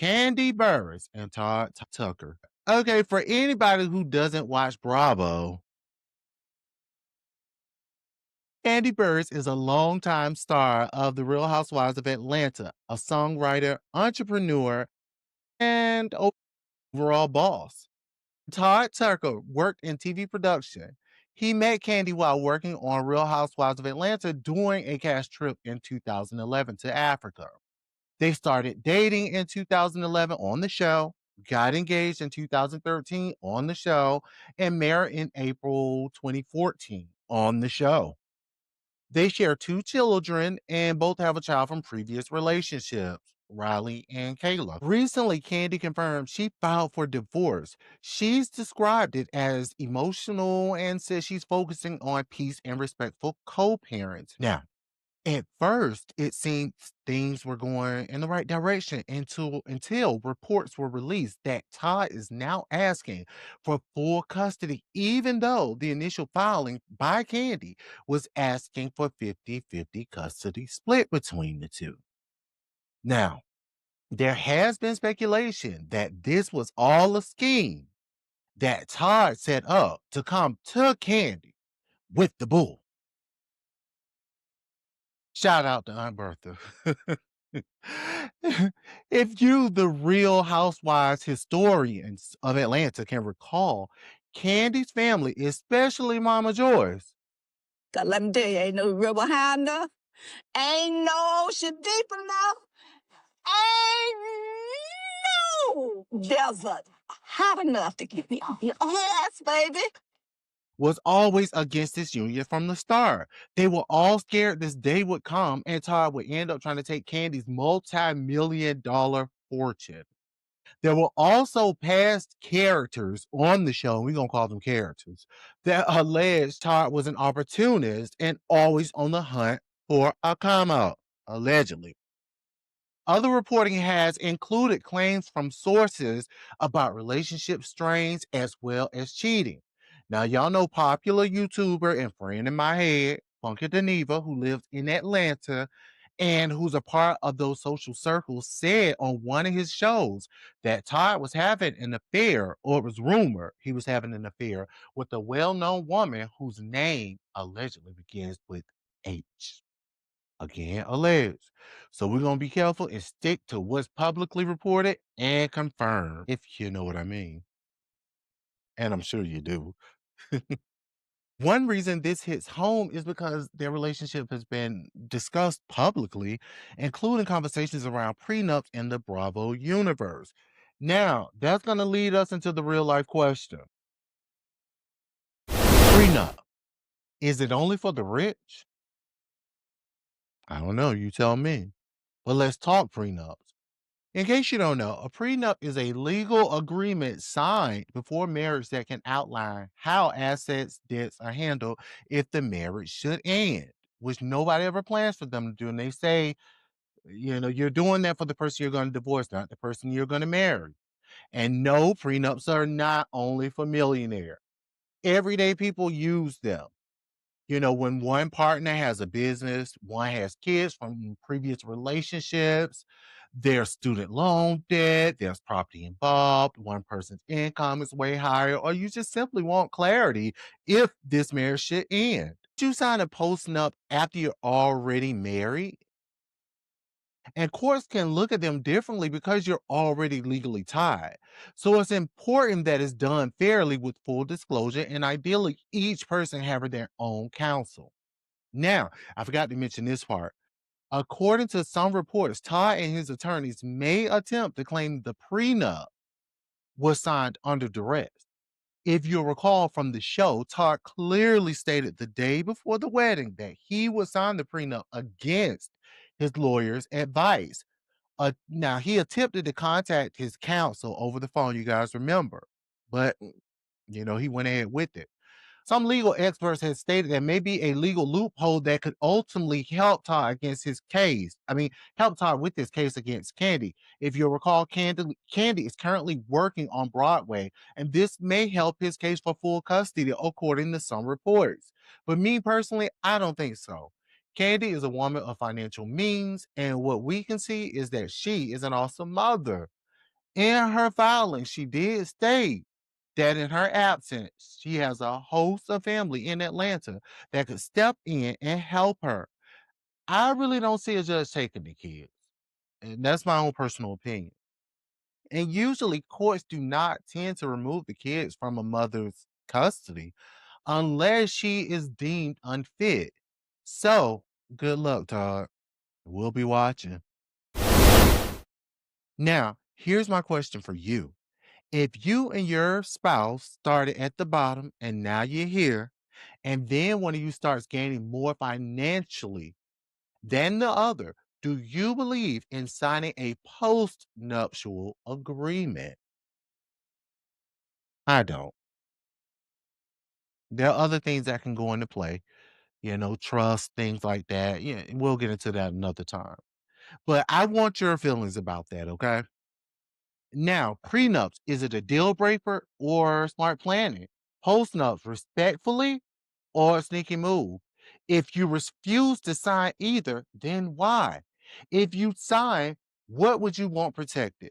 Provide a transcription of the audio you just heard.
Kandi Burruss and Todd Tucker. Okay, for anybody who doesn't watch Bravo, Kandi Burruss is a longtime star of the Real Housewives of Atlanta, a songwriter, entrepreneur, and overall boss. Todd Tucker worked in TV production. He met Kandi while working on Real Housewives of Atlanta during a cast trip in 2011 to Africa. They started dating in 2011 on the show, got engaged in 2013 on the show, and married in April 2014 on the show. They share 2 children and both have a child from previous relationships, Riley and Kayla. Recently, Kandi confirmed she filed for divorce. She's described it as emotional and says she's focusing on peace and respectful co-parents. Now, at first, it seemed things were going in the right direction until reports were released that Todd is now asking for full custody, even though the initial filing by Kandi was asking for 50-50 custody split between the two. Now, there has been speculation that this was all a scheme that Todd set up to come to Kandi with the bull. Shout out to Aunt Bertha. If you, the Real Housewives historians of Atlanta, can recall, Kandi's family, especially Mama Joyce, God, let me tell you, ain't no river high enough, ain't no ocean deep enough, ain't no desert hot enough to get me off your ass, baby. was always against this union from the start. They were all scared this day would come and Todd would end up trying to take Kandi's multi-million-dollar fortune. There were also past characters on the show, we're going to call them characters, that alleged Todd was an opportunist and always on the hunt for a come out, allegedly. Other reporting has included claims from sources about relationship strains as well as cheating. Now, y'all know popular YouTuber and friend in my head, Funky Geneva, who lives in Atlanta and who's a part of those social circles, said on one of his shows that Todd was having an affair, or it was rumored he was having an affair with a well-known woman whose name allegedly begins with H. Again, alleged. So we're going to be careful and stick to what's publicly reported and confirmed, if you know what I mean. And I'm sure you do. One reason this hits home is because their relationship has been discussed publicly, including conversations around prenups in the Bravo universe. Now, that's going to lead us into the real life question. Prenup. Is it only for the rich? I don't know. You tell me. But let's talk prenups. In case you don't know, a prenup is a legal agreement signed before marriage that can outline how assets, debts are handled if the marriage should end, which nobody ever plans for them to do. And they say, you're doing that for the person you're going to divorce, not the person you're going to marry. And no, prenups are not only for millionaires. Everyday people use them. When one partner has a business, one has kids from previous relationships, there's student loan debt, there's property involved, one person's income is way higher, or you just simply want clarity if this marriage should end. You sign a postnup after you're already married, and courts can look at them differently because you're already legally tied. So it's important that it's done fairly with full disclosure and ideally each person having their own counsel. Now, I forgot to mention this part. According to some reports, Todd and his attorneys may attempt to claim the prenup was signed under duress. If you'll recall from the show, Todd clearly stated the day before the wedding that he would sign the prenup against his lawyer's advice. Now, he attempted to contact his counsel over the phone, you guys remember, but he went ahead with it. Some legal experts have stated there may be a legal loophole that could ultimately help Todd against his case. Help Todd with this case against Kandi. If you'll recall, Kandi is currently working on Broadway, and this may help his case for full custody, according to some reports. But me personally, I don't think so. Kandi is a woman of financial means, and what we can see is that she is an awesome mother. In her filing, she did state that in her absence, she has a host of family in Atlanta that could step in and help her. I really don't see a judge taking the kids. And that's my own personal opinion. And usually, courts do not tend to remove the kids from a mother's custody unless she is deemed unfit. So, good luck, Todd. We'll be watching. Now, here's my question for you. If you and your spouse started at the bottom and now you're here, and then one of you starts gaining more financially than the other, do you believe in signing a post-nuptial agreement? I don't. There are other things that can go into play, trust, things like that. Yeah, we'll get into that another time. But I want your feelings about that, okay? Now, prenups, is it a deal breaker or smart planning? Postnups, respectfully or a sneaky move? If you refuse to sign either, then why? If you sign, what would you want protected?